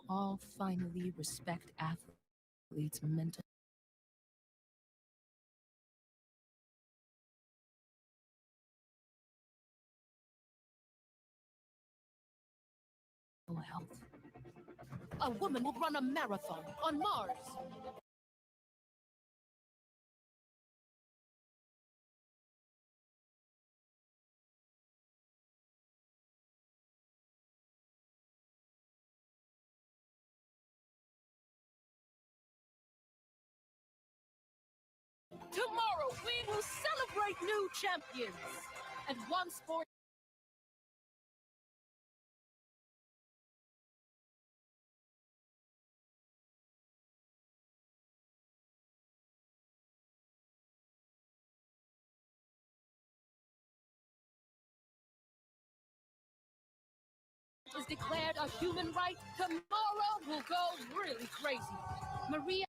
all finally respect athletes' mental health. A woman will run a marathon on Mars. Tomorrow we will celebrate new champions. And one sport is declared a human right. Tomorrow will go really crazy. Maria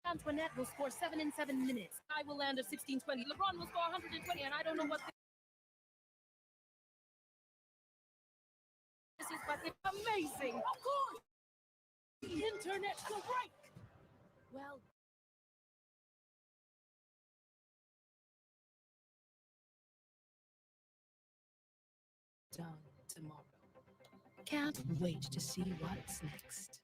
Antoinette will score 7 in 7 minutes. I will land a 16-20. LeBron will score 120, and I don't know what this is, but it's amazing. Of course, the internet's great. Well, done tomorrow. Can't wait to see what's next.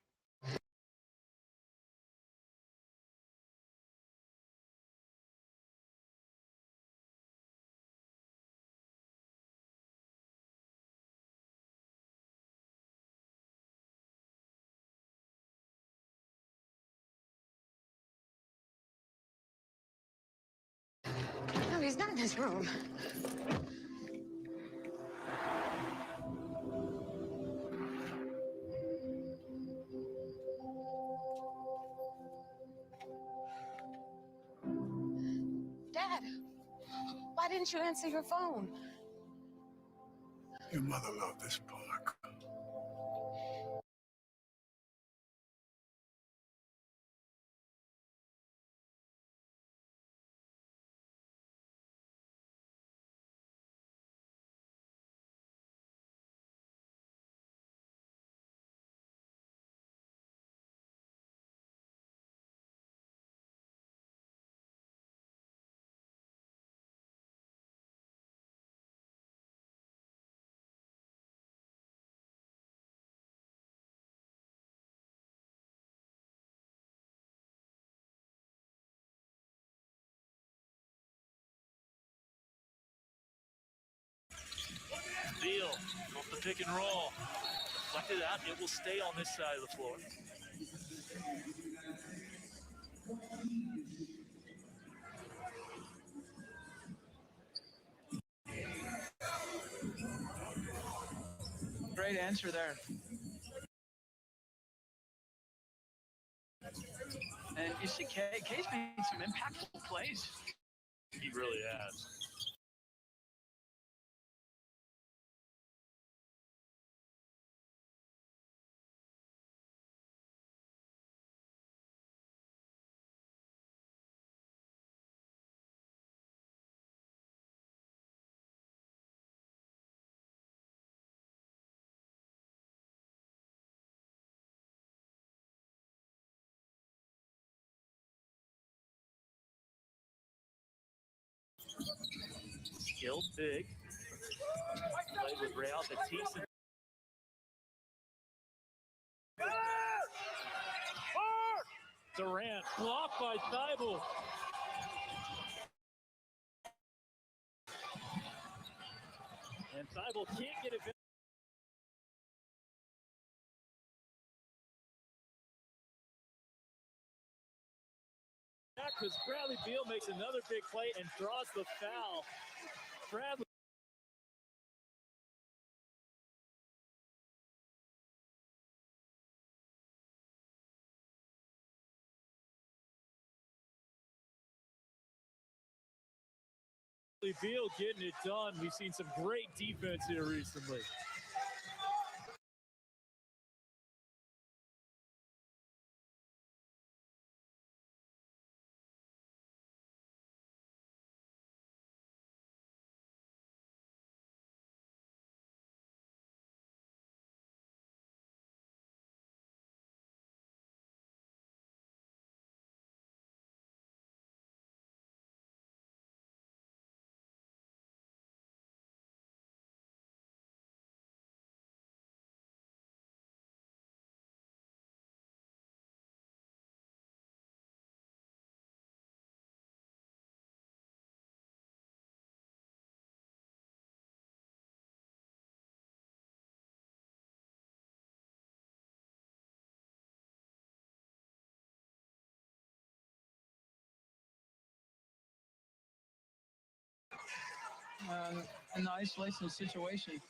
No, he's not in his room. Dad, why didn't you answer your phone? Your mother loved this park. Beal off the pick and roll. Deflected out, it will stay on this side of the floor. Great answer there. And you see, K's made some impactful plays. He really has. Skilled big. Played with Real Batista. Durant blocked by Thibault. And Thibault can't get it back. Because Bradley Beal makes another big play and draws the foul. Bradley Beal getting it done. We've seen some great defense here recently. in the isolation situation.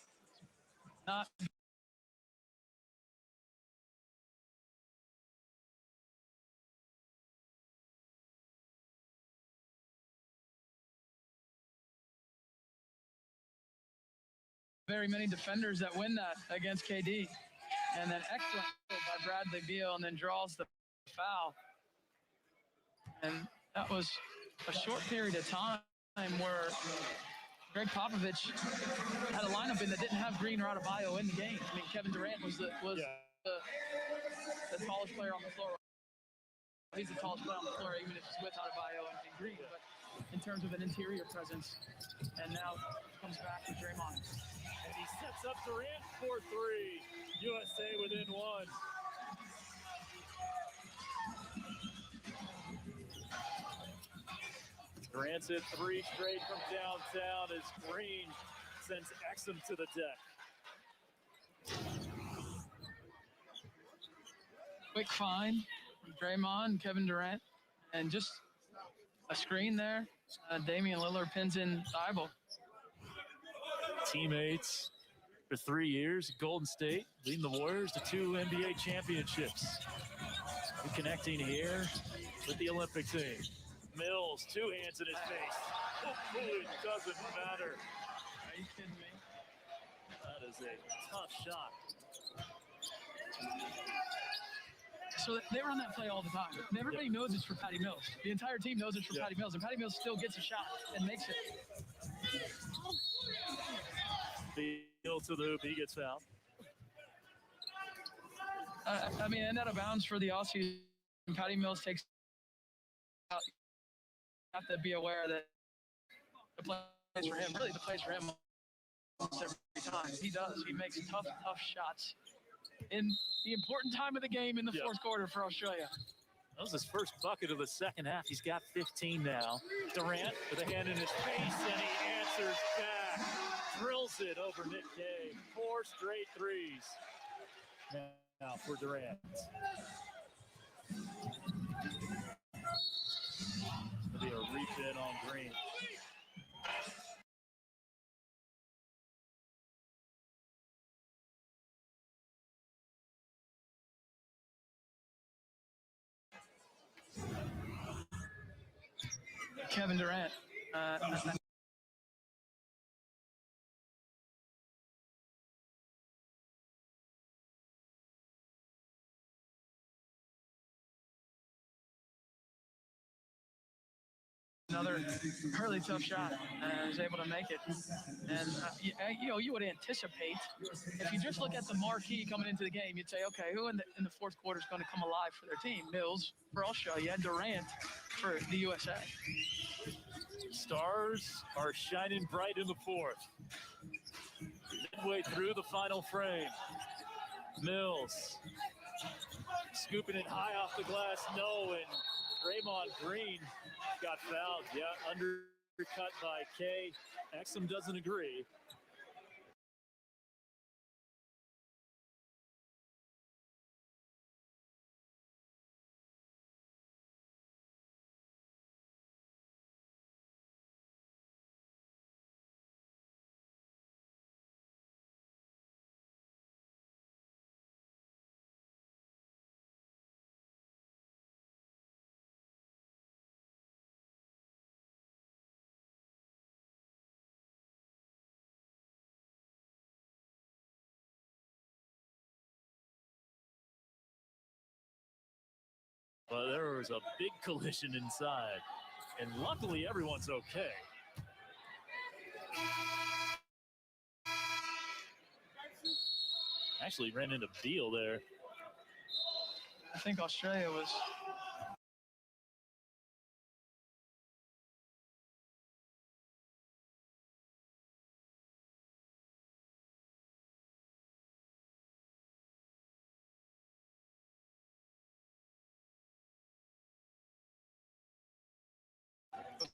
Not very many defenders that win that against KD. And then excellent by Bradley Beal, and then draws the foul. And that was a short period of time where Greg Popovich had a lineup in that didn't have Green or Adebayo in the game. I mean, Kevin Durant was the tallest player on the floor. He's the tallest player on the floor, even if he's with Adebayo and Green. But in terms of an interior presence, and now comes back to Draymond. And he sets up Durant for three. USA within one. Durant's hit three straight from downtown as Green sends Exum to the deck. Quick find from Draymond, Kevin Durant, and just a screen there. Damian Lillard pins in Thibault. Teammates for 3 years, Golden State leading the Warriors to 2 NBA championships. Reconnecting here with the Olympic team. Mills, 2 hands in his face. Oh, it doesn't matter. Are you kidding me? That is a tough shot. So they run that play all the time. And everybody knows it's for Patty Mills. The entire team knows it's for Patty Mills, and Patty Mills still gets a shot and makes it. Beal to the hoop, he gets fouled. I mean, and out of bounds for the Aussies. Patty Mills takes out. You have to be aware that the plays for him, really the plays for him almost every time. He does. He makes tough shots in the important time of the game in the fourth quarter for Australia. That was his first bucket of the second half. He's got 15 now. Durant with a hand in his face, and he answers back. Drills it over Nick K. 4 straight threes. Now for Durant. It'll be a reach in on Green. Kevin Durant. Another really tough shot, and was able to make it. And you would anticipate if you just look at the marquee coming into the game, you'd say, okay, who in the fourth quarter is going to come alive for their team? Mills for Australia, and Durant for the USA. Stars are shining bright in the fourth. Midway through the final frame. Mills scooping it high off the glass, no, and Draymond Green got fouled. Yeah, undercut by K. Exum doesn't agree. But there was a big collision inside, and luckily everyone's okay. Actually ran into Beal there. I think Australia was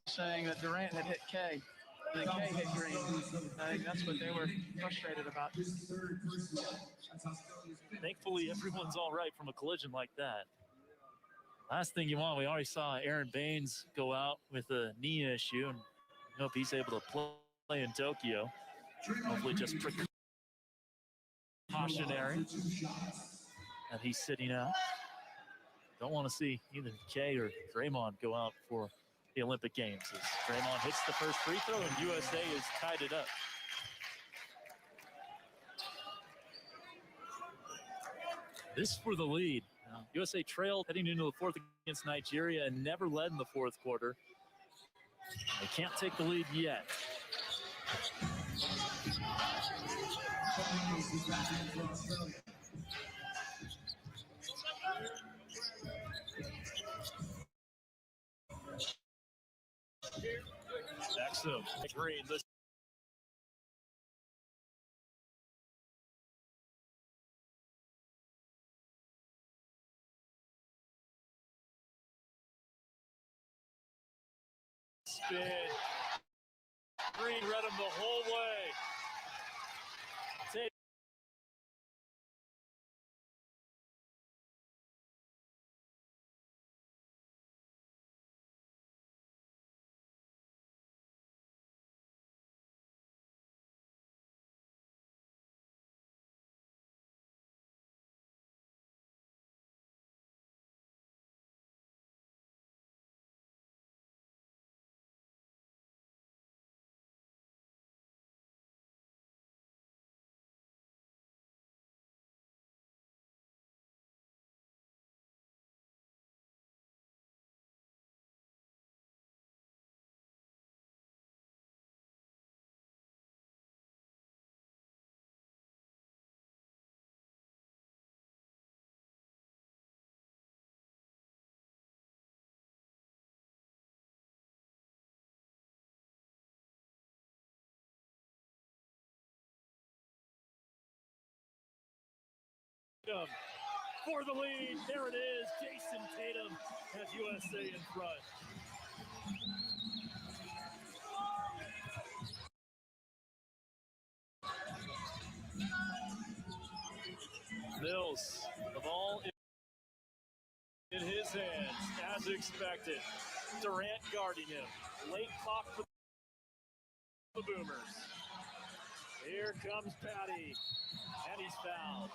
saying that Durant had hit K, and then K hit Green. I think that's what they were frustrated about. Thankfully, everyone's all right from a collision like that. Last thing you want, we already saw Aaron Baines go out with a knee issue, and I hope he's able to in Tokyo. Hopefully just precautionary that he's sitting out. Don't want to see either Kay or Draymond go out for the Olympic Games. As Draymond hits the first free throw and USA has tied it up. This for the lead. USA trailed heading into the fourth against Nigeria and never led in the fourth quarter. They can't take the lead yet. Exum, Green, the spin. Green read him the whole way. For the lead, there it is. Jason Tatum has USA in front. Mills, the ball in his hands, as expected. Durant guarding him. Late clock for the Boomers. Here comes Patty, and he's fouled.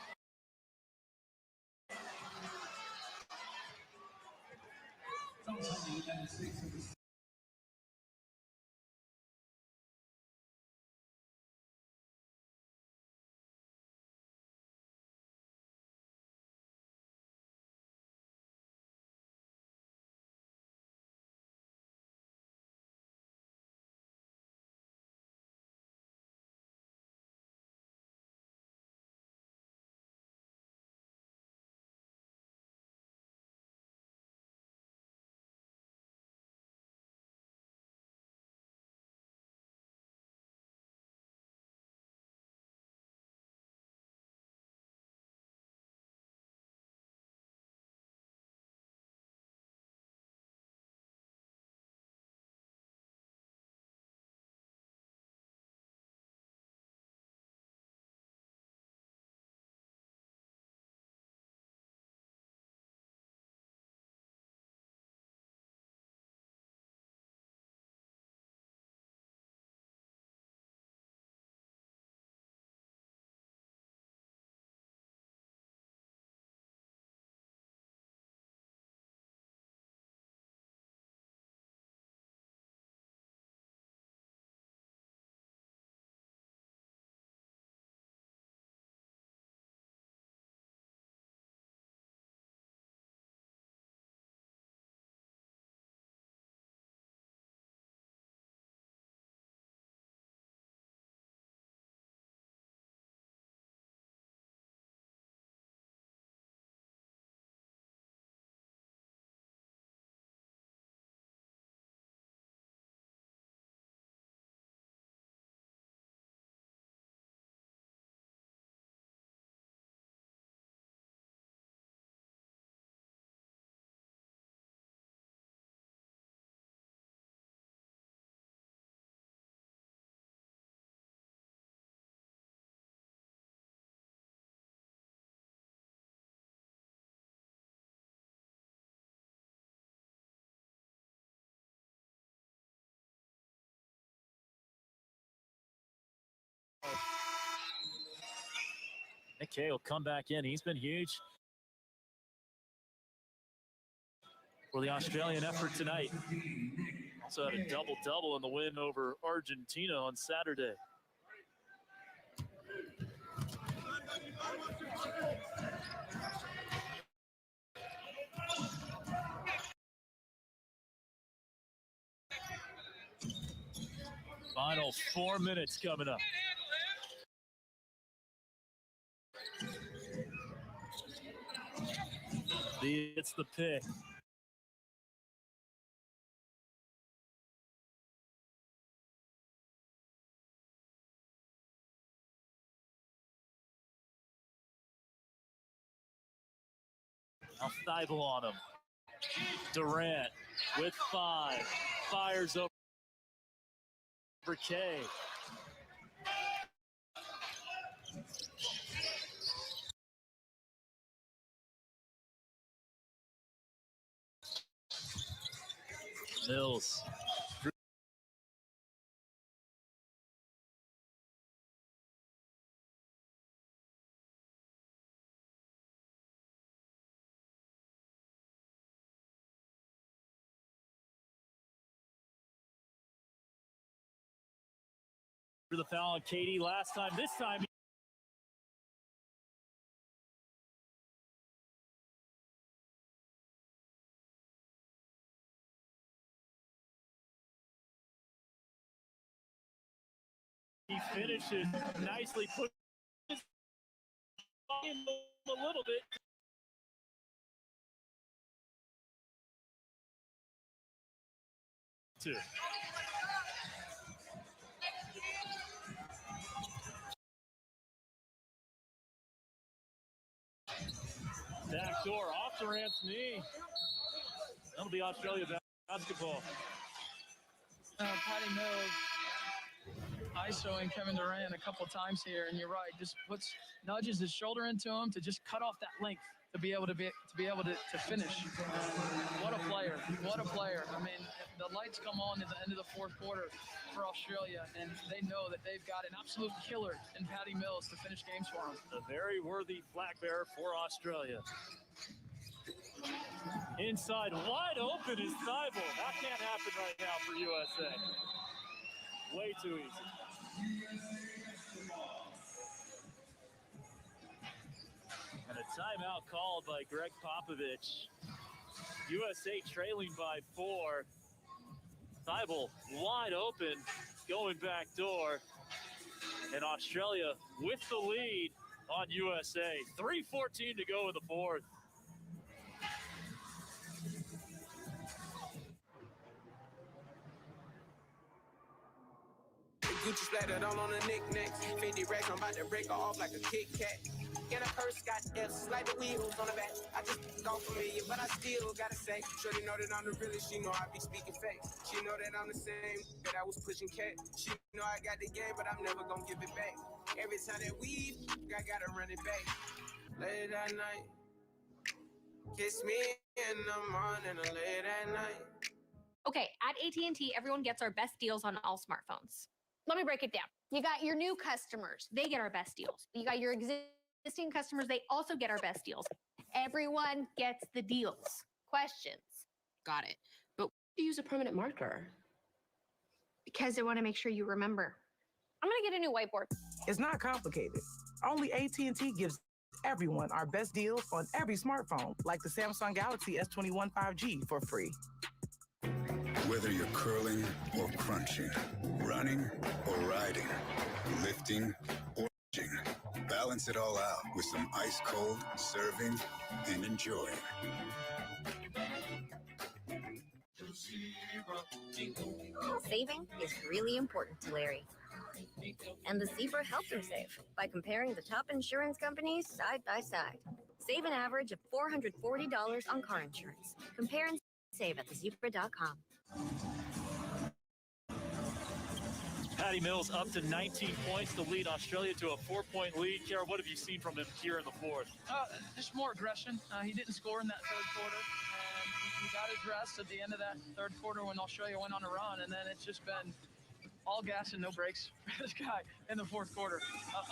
McKay will come back in. He's been huge for the Australian effort tonight. Also had a double-double in the win over Argentina on Saturday. Final 4 minutes coming up. It's the pick. Now Thibault on him. Durant with 5. Fires over K. Mills. For the foul on KD last time. This time he finishes nicely, put his in a little bit. Two. Back door off Durant's knee. That'll be Australia basketball. Patty Mills ISOing Kevin Durant a couple times here, and you're right, just nudges his shoulder into him to just cut off that length to be able to finish. What a player! What a player! I mean, the lights come on at the end of the fourth quarter for Australia, and they know that they've got an absolute killer in Patty Mills to finish games for them. A very worthy flag bearer for Australia. Inside, wide open is Thibault. That can't happen right now for USA. Way too easy. And a timeout called by Greg Popovich. USA trailing by 4. Thibault wide open, going back door. And Australia with the lead on USA. 3:14 to go in the fourth. Gucci splattered all on the knickknacks. 50 racks, I'm about to break her off like a Kit Kat. In a purse, got F's, like the wheels on the back. I just go familiar, but I still gotta say, shorty know that I'm the realest, she know I be speaking facts. She know that I'm the same, that I was pushing cat. She know I got the game, but I'm never gonna give it back. Every time that we, I gotta run it back. Late at night, kiss me in the morning or late at night. Okay, at AT&T, everyone gets our best deals on all smartphones. Let me break it down. You got your new customers. They get our best deals. You got your existing customers. They also get our best deals. Everyone gets the deals. Questions? Got it. But why do you use a permanent marker? Because I want to make sure you remember. I'm going to get a new whiteboard. It's not complicated. Only AT&T gives everyone our best deals on every smartphone, like the Samsung Galaxy S21 5G for free. Whether you're curling or crunching, running or riding, lifting or pitching, balance it all out with some ice cold serving and enjoying. Saving is really important to Larry. And the Zebra helped him save by comparing the top insurance companies side by side. Save an average of $440 on car insurance. Compare and save at thezebra.com. Patty Mills up to 19 points to lead Australia to a 4-point lead. Kara, what have you seen from him here in the fourth? Just more aggression. He didn't score in that third quarter. And he got his rest at the end of that third quarter when Australia went on a run. And then it's just been all gas and no brakes for this guy in the fourth quarter.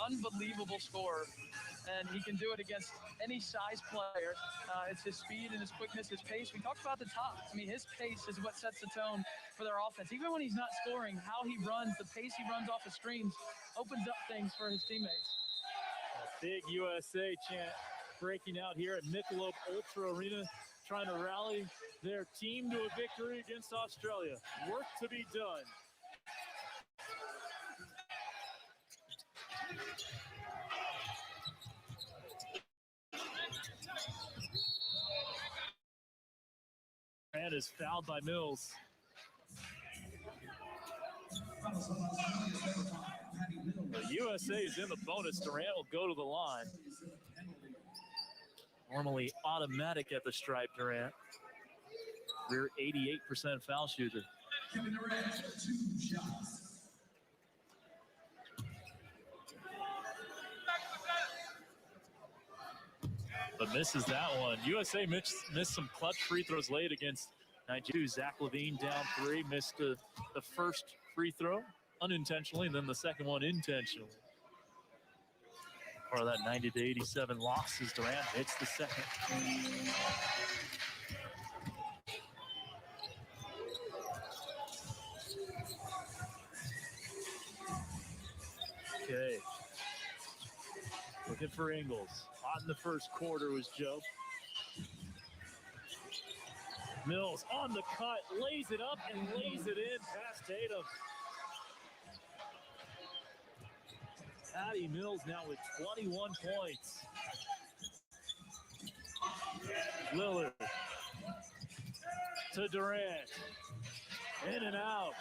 Unbelievable score. And he can do it against any size player. It's his speed and his quickness, his pace. We talked about the top. I mean, his pace is what sets the tone for their offense. Even when he's not scoring, how he runs, the pace he runs off the screens opens up things for his teammates. A big USA chant breaking out here at Michelob Ultra Arena, trying to rally their team to a victory against Australia. Work to be done. Durant is fouled by Mills. The USA is in the bonus. Durant will go to the line. Normally automatic at the stripe, Durant. We're 88% foul shooter. But misses that one. USA missed some clutch free throws late against Nigeria. Zach LaVine down 3, missed the first free throw unintentionally, and then the second one intentionally. Part of that 90-87 loss as Durant hits the second. Okay. Looking for Ingles. Hot in the first quarter was Joe. Mills on the cut, lays it up and lays it in past Tatum. Patty Mills now with 21 points. Lillard to Durant. In and out.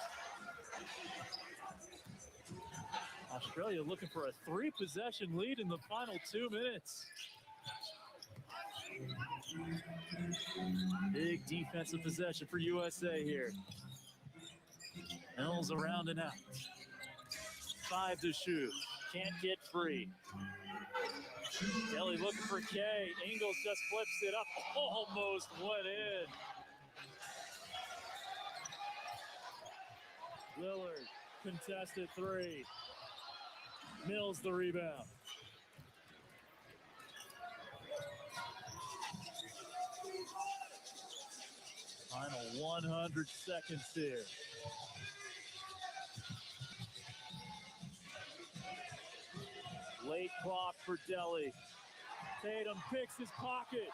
Australia looking for a 3-possession lead in the final 2 minutes. Big defensive possession for USA here. Mills around and out. 5 to shoot. Can't get free. Kelly looking for K. Ingles just flips it up. Almost went in. Lillard, contested 3. Mills the rebound. Final 100 seconds here. Late clock for Delhi. Tatum picks his pocket.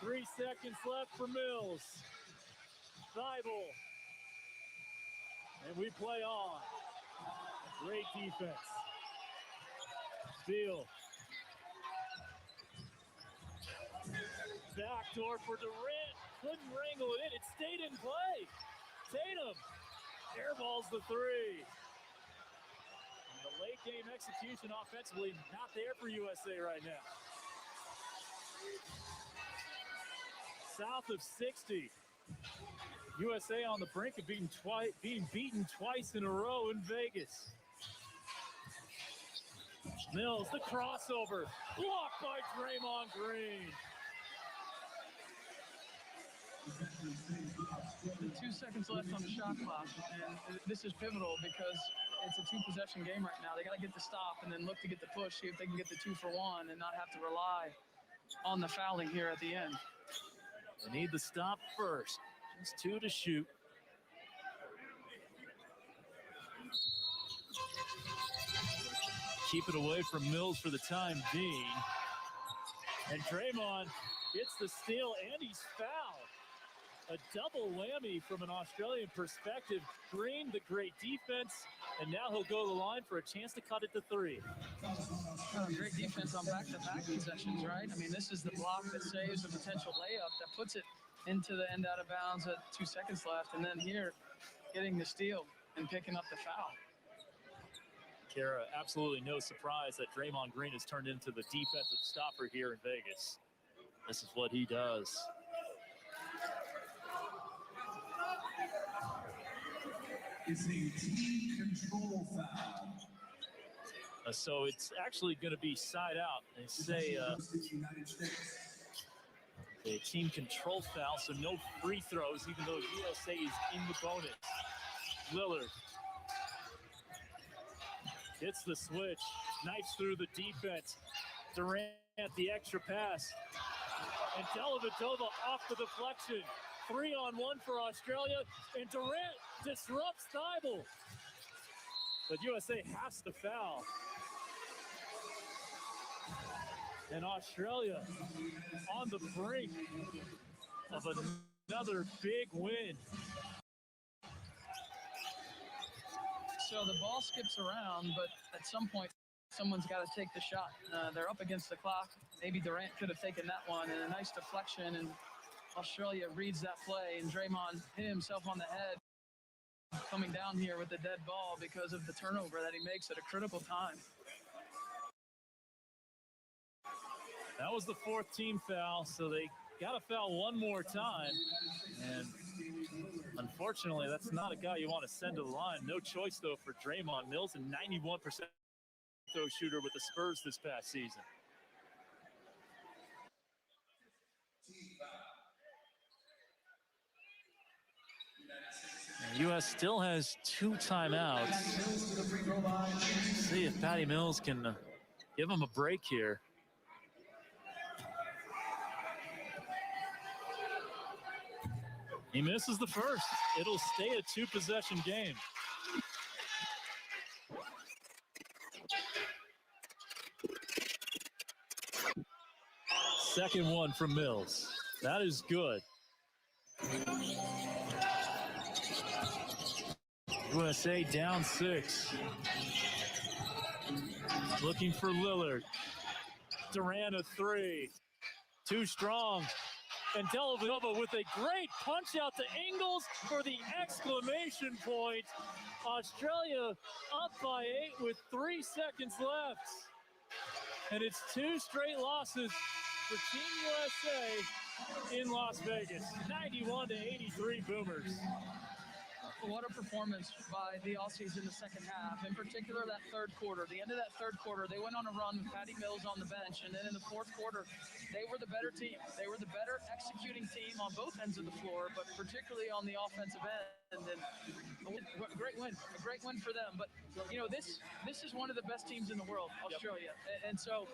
3 seconds left for Mills. Thibault. And we play on. Great defense. Beal. Backdoor for Durant. Couldn't wrangle it in. It stayed in play. Tatum airballs the 3. And the late game execution offensively not there for USA right now. South of 60. USA on the brink of being beaten twice in a row in Vegas. Mills, the crossover, blocked by Draymond Green. With 2 seconds left on the shot clock, and this is pivotal because it's a 2-possession game right now. They got to get the stop and then look to get the push, see if they can get the 2 for 1 and not have to rely on the fouling here at the end. They need the stop first. Just 2 to shoot. Keep it away from Mills for the time being. And Draymond gets the steal and he's fouled. A double whammy from an Australian perspective. Green, the great defense, and now he'll go to the line for a chance to cut it to 3. Great defense on back-to-back possessions, right? I mean, this is the block that saves a potential layup, that puts it into the end out of bounds at 2 seconds left, and then here, getting the steal and picking up the foul. Kara, absolutely no surprise that Draymond Green has turned into the defensive stopper here in Vegas. This is what he does. It's a team control foul. So it's actually going to be side out. They say a team control foul, so no free throws, even though USA is in the bonus. Lillard Gets the switch, knifes through the defense. Durant, the extra pass. And Dellavedova off the deflection. 3-on-1 for Australia, and Durant disrupts Thibault. But USA has to foul. And Australia on the brink of another big win. So the ball skips around, but at some point, someone's got to take the shot. They're up against the clock. Maybe Durant could have taken that one, and a nice deflection, and Australia reads that play, and Draymond hit himself on the head coming down here with the dead ball because of the turnover that he makes at a critical time. That was the fourth team foul, so they got to foul one more time. And unfortunately, that's not a guy you want to send to the line. No choice, though, for Draymond Mills, a 91% throw shooter with the Spurs this past season. And U.S. still has 2 timeouts. See if Patty Mills can give him a break here. He misses the first. It'll stay a 2-possession game. Second one from Mills. That is good. USA down 6. Looking for Lillard. Durant a 3. Too strong. And Dellavedova with a great punch out to Ingles for the exclamation point. Australia up by 8 with 3 seconds left. And it's 2 straight losses for Team USA in Las Vegas. 91-83 Boomers. What a performance by the Aussies in the second half, in particular that third quarter. The end of that third quarter, they went on a run with Patty Mills on the bench, and then in the fourth quarter, they were the better team. They were the better executing team on both ends of the floor, but particularly on the offensive end. And a great win for them. But, you know, this is one of the best teams in the world, Australia. Yep. And so,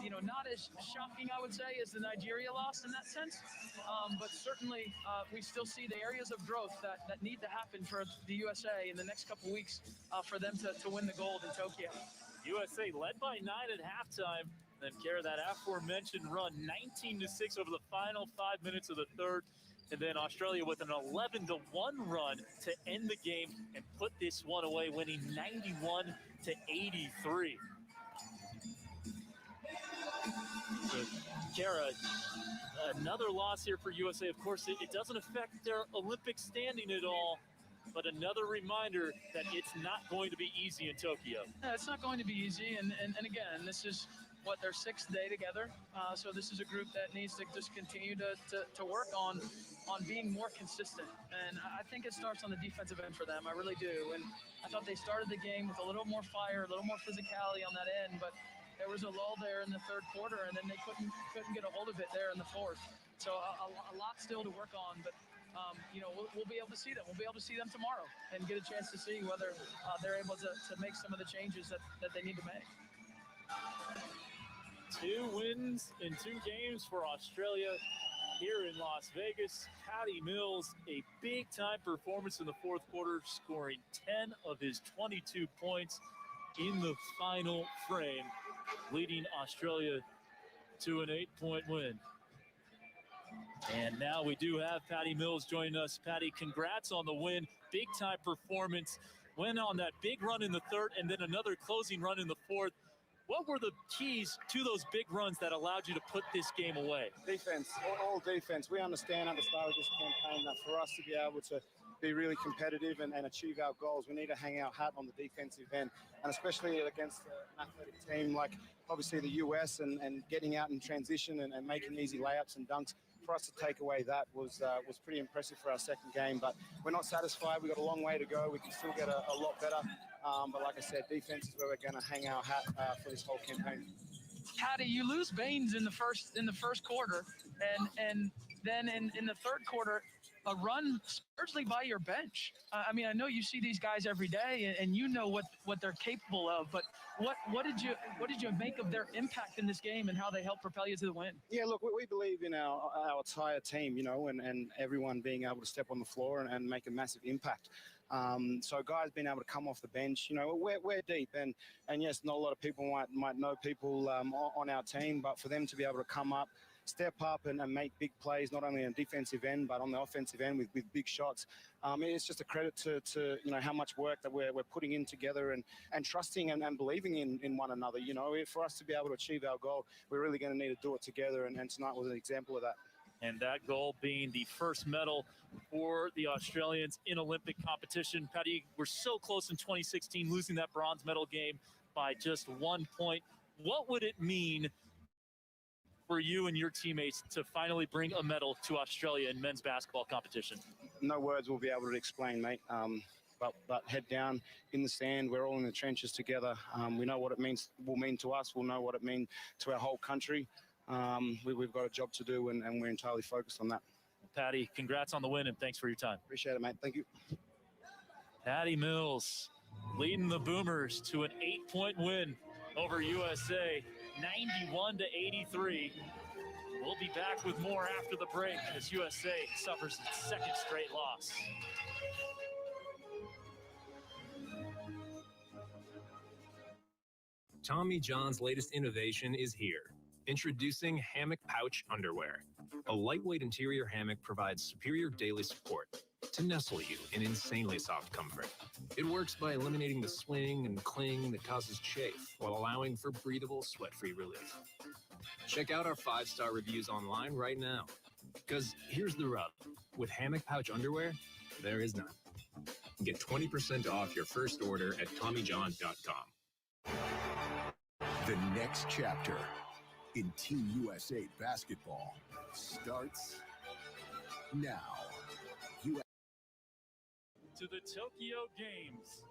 you know, not as shocking, I would say, as the Nigeria loss in that sense. But certainly we still see the areas of growth that need to happen for the USA in the next couple weeks for them to win the gold in Tokyo. USA led by 9 at halftime, then carry that aforementioned run 19-6 over the final 5 minutes of the third. And then Australia with an 11-1 run to end the game and put this one away, winning 91-83. So, Kara, another loss here for USA. Of course, it doesn't affect their Olympic standing at all, but another reminder that it's not going to be easy in Tokyo. Yeah, it's not going to be easy, and again, this is what, their 6th day together. So this is a group that needs to just continue to work on being more consistent. And I think it starts on the defensive end for them. I really do. And I thought they started the game with a little more fire, a little more physicality on that end, but there was a lull there in the third quarter, and then they couldn't get a hold of it there in the fourth. So a lot still to work on, but you know, we'll be able to see them. We'll be able to see them tomorrow and get a chance to see whether they're able to make some of the changes that they need to make. 2 wins in 2 games for Australia here in Las Vegas. Patty Mills, a big-time performance in the fourth quarter, scoring 10 of his 22 points in the final frame, leading Australia to an 8-point win. And now we do have Patty Mills joining us. Patty, congrats on the win. Big-time performance. Went on that big run in the third and then another closing run in the fourth. What were the keys to those big runs that allowed you to put this game away? Defense, all defense. We understand at the start of this campaign that for us to be able to be really competitive and achieve our goals, we need to hang our hat on the defensive end, and especially against an athletic team like obviously the US and getting out in transition and making easy layups and dunks. For us to take away that was pretty impressive for our second game, but we're not satisfied. We've got a long way to go. We can still get a lot better. But like I said, defense is where we're going to hang our hat for this whole campaign. Patty, you lose Baines in the first quarter, and then in the third quarter, a run largely by your bench. I mean, I know you see these guys every day, and you know what they're capable of. But what did you make of their impact in this game and how they helped propel you to the win? Yeah, look, we believe in our entire team, and everyone being able to step on the floor and make a massive impact. So guys being able to come off the bench, we're deep, and yes, not a lot of people might know people on our team, but for them to be able to come up, step up and make big plays, not only on defensive end, but on the offensive end with big shots. It's just a credit to how much work that we're putting in together and trusting and believing in one another. For us to be able to achieve our goal, we're really going to need to do it together, and tonight was an example of that. And that goal being the first medal for the Australians in Olympic competition. Patty, we're so close in 2016, losing that bronze medal game by just 1 point. What would it mean for you and your teammates to finally bring a medal to Australia in men's basketball competition? No words will be able to explain, mate. But head down in the sand. We're all in the trenches together. We know what it will mean to us. We'll know what it means to our whole country. We've got a job to do, and we're entirely focused on that. Patty, congrats on the win, and thanks for your time. Appreciate it, mate. Thank you. Patty Mills leading the Boomers to an 8-point win over USA, 91-83. We'll be back with more after the break as USA suffers its second straight loss. Tommy John's latest innovation is here. Introducing Hammock Pouch Underwear. A lightweight interior hammock provides superior daily support to nestle you in insanely soft comfort. It works by eliminating the swing and cling that causes chafe while allowing for breathable, sweat-free relief. Check out our 5-star reviews online right now. Because here's the rub. With Hammock Pouch Underwear, there is none. Get 20% off your first order at TommyJohn.com. The next chapter in Team USA basketball starts now. To the Tokyo Games.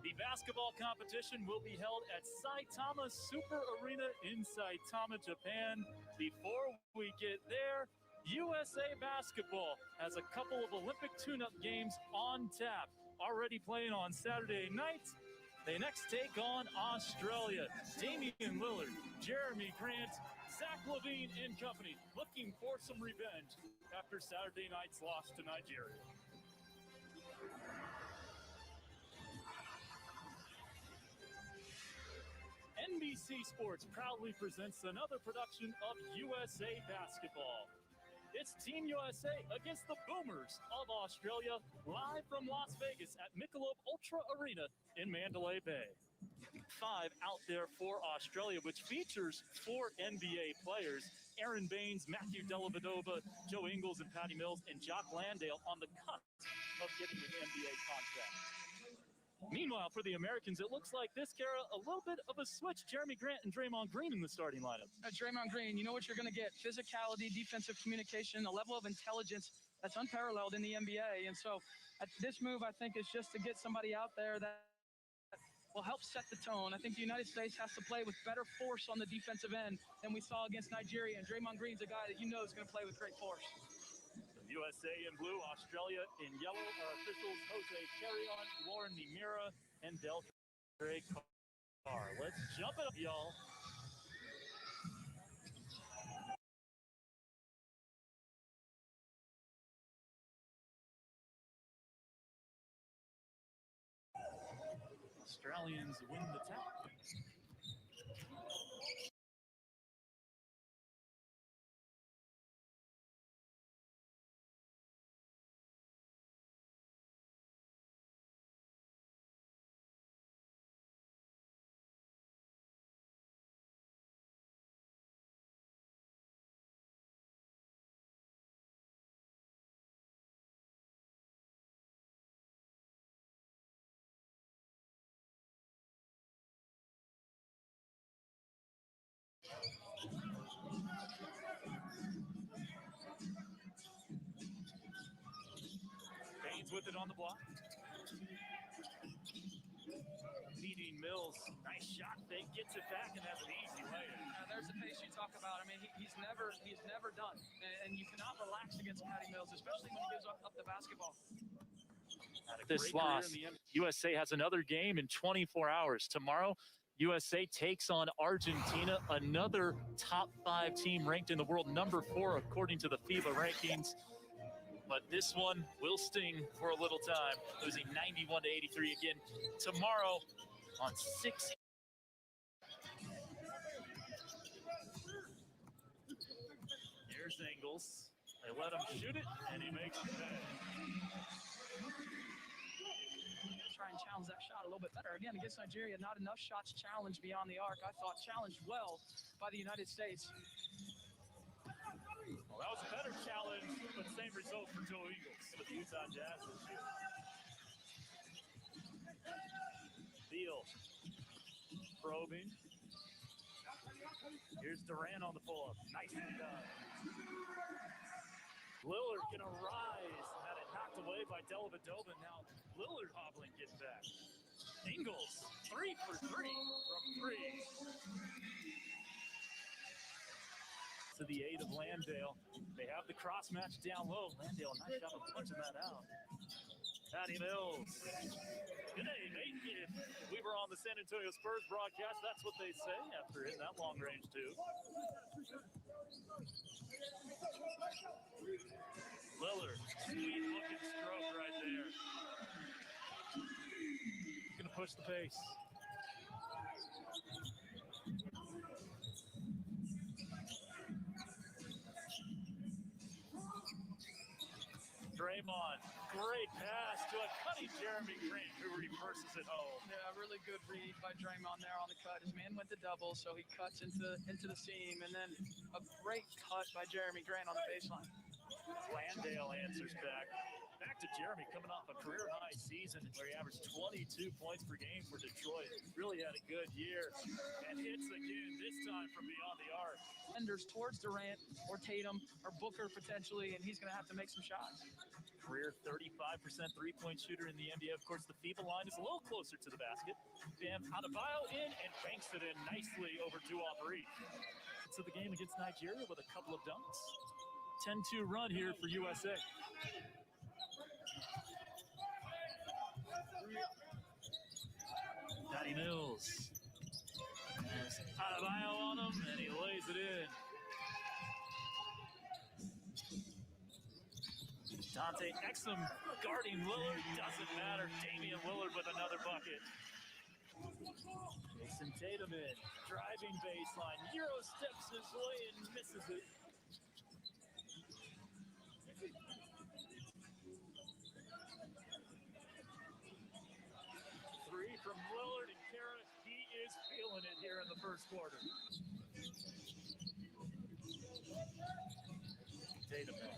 The basketball competition will be held at Saitama Super Arena in Saitama, Japan. Before we get there, USA Basketball has a couple of Olympic tune-up games on tap. Already playing on Saturday night, they next take on Australia. Damian Lillard, Jeremy Grant, Zach LaVine and company looking for some revenge after Saturday night's loss to Nigeria. NBC Sports proudly presents another production of USA Basketball. It's Team USA against the Boomers of Australia, live from Las Vegas at Michelob Ultra Arena in Mandalay Bay. 5 out there for Australia, which features 4 NBA players: Aaron Baines, Matthew Dellavedova, Joe Ingles, and Patty Mills, and Jock Landale on the cusp of getting an NBA contract. Meanwhile, for the Americans, it looks like this, Kara, a little bit of a switch. Jeremy Grant and Draymond Green in the starting lineup. Draymond Green, you know what you're going to get: physicality, defensive communication, a level of intelligence that's unparalleled in the NBA. And so this move, I think, is just to get somebody out there that will help set the tone. I think the United States has to play with better force on the defensive end than we saw against Nigeria. And Draymond Green's a guy that you know is going to play with great force. USA in blue, Australia in yellow are officials Jose Carrion, Lauren Nimira, and Deltre Carr. Let's jump it up, y'all. Australians win the tap. Baines with it on the block. Leading Mills, nice shot fake, gets it back, and that's an easy layup. There's the pace you talk talk about. I mean, he's never done, and you cannot relax against Patty Mills, especially when he gives up the basketball. This loss, USA has another game in 24 hours. Tomorrow, USA takes on Argentina, another top 5 team ranked in the world, number 4 according to the FIBA rankings. But this one will sting for a little time, losing 91-83 again tomorrow on 6. Here's Ingles. They let him shoot it, and he makes it pay. Try and challenge that shot a little bit better. Again, against Nigeria, not enough shots challenged beyond the arc. I thought challenged well by the United States. Well, that was a better challenge, but same result for Joe Eagles with the Utah Jazz this year. Beal probing. Here's Durant on the pull-up. Nicely done. Lillard gonna rise. Had it knocked away by Dellavedova. Now Lillard hobbling, getting back. Ingles, 3 for 3 from 3. To the aid of Landale. They have the cross match down low. Landale, nice job of punching that out. Patty Mills. Good day, mate. If we were on the San Antonio Spurs broadcast, that's what they say after hitting that long range too. Lillard, sweet looking stroke right there. Gonna push the pace. Draymond, great pass to a cutting Jeremy Grant who reverses it home. Yeah, really good read by Draymond there on the cut. His man went to double, so he cuts into the seam, and then a great cut by Jeremy Grant on the baseline. Landale answers back. Back to Jeremy coming off a career-high season where he averaged 22 points per game for Detroit. Really had a good year. And hits again, this time from beyond the arc. Defenders towards Durant or Tatum or Booker potentially, and he's going to have to make some shots. Career 35% three-point shooter in the NBA. Of course, the FIBA line is a little closer to the basket. Bam Adebayo in and banks it in nicely over Duop Reed. To the game against Nigeria with a couple of dunks. 10-2 run here for USA. Patty Mills has Adebayo on him, and he lays it in. Dante Exum guarding Lillard, doesn't matter. Damian Lillard with another bucket. Jason Tatum in, driving baseline, Euro steps his way and misses it. Three from Lillard and Kara. He is feeling it here in the first quarter. Tatum in.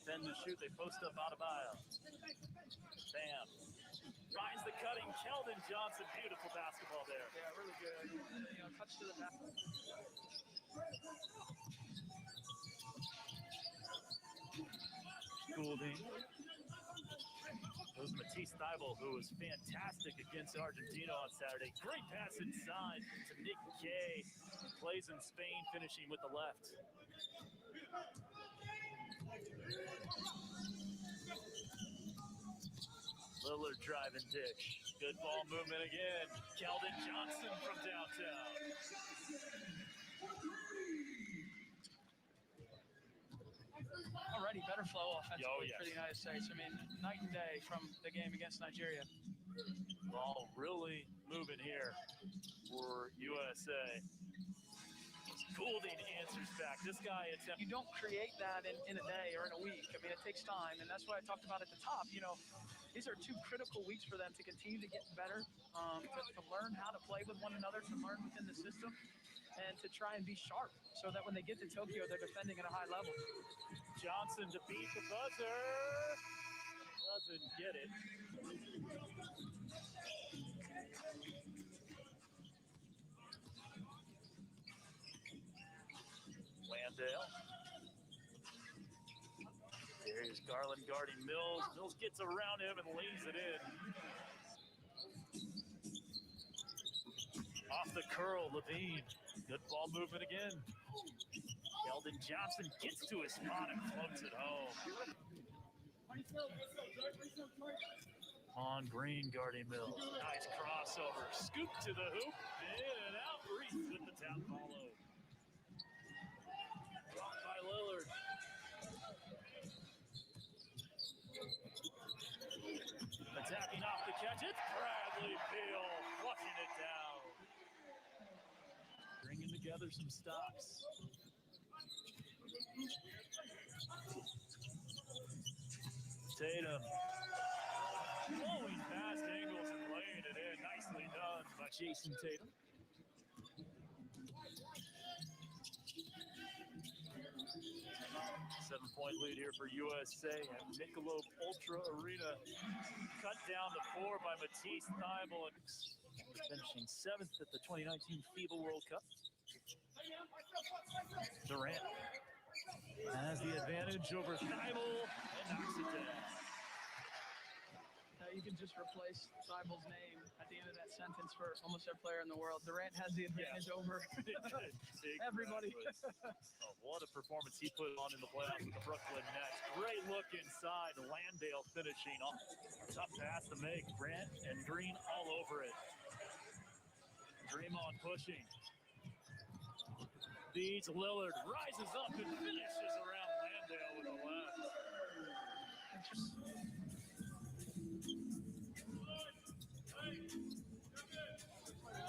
10 to shoot. They post up Adebayo. Bam. Finds the cutting. Keldon Johnson. Beautiful basketball there. Yeah, really good. Touch to the back. Goulding. It was Matisse Thybulle, who was fantastic against Argentina on Saturday. Great pass inside to Nick Kay. Plays in Spain, finishing with the left. Lillard driving dish. Good ball movement again. Keldon Johnson from downtown. Already better flow offensively Oh, yes. for the United States. I mean, night and day from the game against Nigeria. Ball really moving here for USA. Goulding answers back. This guy attempts. You don't create that in a day or in a week. I mean, it takes time, and that's what I talked about at the top. These are 2 critical weeks for them to continue to get better, to learn how to play with one another, to learn within the system, and to try and be sharp so that when they get to Tokyo, they're defending at a high level. Johnson to beat the buzzer. Doesn't get it. Landale. There's Garland guarding Mills. Mills gets around him and lays it in. Off the curl, Levine. Good ball movement again. Keldon Johnson gets to his spot and floats it home. On Green guarding Mills. Nice crossover. Scoop to the hoop. In and out. Reese with the tap follow. Blocked by Lillard. Attacking off the catch. It's Bradley Beal flushing it down. Bringing together some stops. Tatum. Blowing past angles and laying it in. Nicely done by Jason Tatum. Seven-point lead here for USA at Michelob Ultra Arena. Cut down to 4 by Matisse Thybulle. Finishing 7th at the 2019 FIBA World Cup. Durant has the advantage over Thybulle and knocks it down. You can just replace Thybulle's name at the end of that sentence for almost every player in the world. Durant has the advantage over everybody. Oh, what a performance he put on in the playoffs with the Brooklyn Nets. Great look inside. Landale finishing off. Tough pass to make. Grant and Green all over it. Draymond pushing. Beats Lillard. Rises up and finishes around Landale with the left.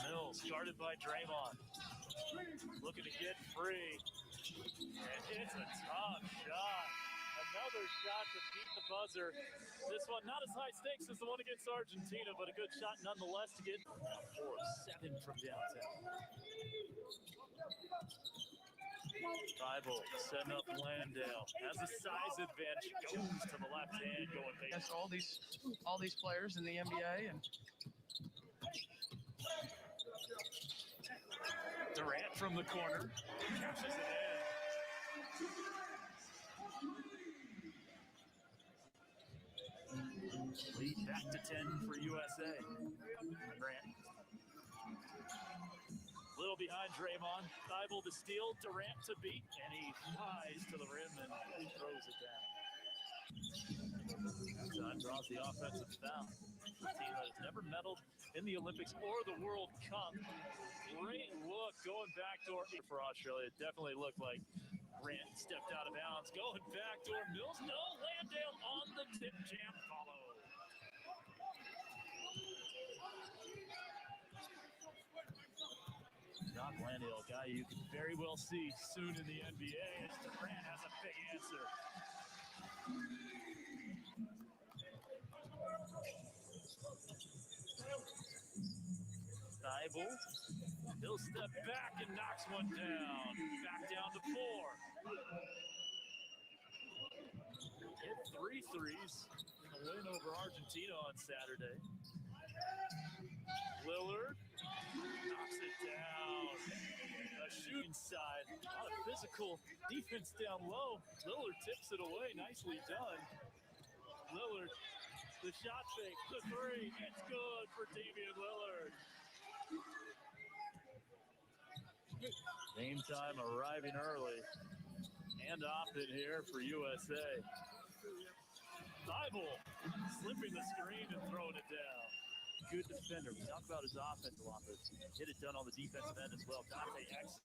Mills guarded by Draymond. Looking to get free. And it's a tough shot. Another shot to beat the buzzer. This one not as high stakes as the one against Argentina, but a good shot nonetheless to get 4-7 from downtown. Thybulle setting up Landale. Has a size advantage. Goes to the left hand going base. Against all these players in the NBA. And Durant from the corner. Catches it in. Lead back to 10 for USA. Durant. Little behind Draymond. Thybulle to steal. Durant to beat. And he flies to the rim and throws it down. Time draws the offensive foul. The team that has never medaled in the Olympics or the World Cup. Great look going backdoor for Australia. It definitely looked like Grant stepped out of bounds. Going backdoor. Mills. No. Landale on the tip jam follow. Doc Landale, a guy you can very well see soon in the NBA as Durant has a big answer. Thybulle. He'll step back and knocks one down. Back down to 4. Hit 3 threes in a win over Argentina on Saturday. Lillard knocks it down. A shooting side. A lot of physical defense down low. Lillard tips it away. Nicely done. Lillard, the shot fake, the 3. It's good for Damian Lillard. Game time arriving early. And off it here for USA. Thybulle slipping the screen and throwing it down. Good defender. We talk about his offensive offense. Get it done on the defensive end as well. Dante X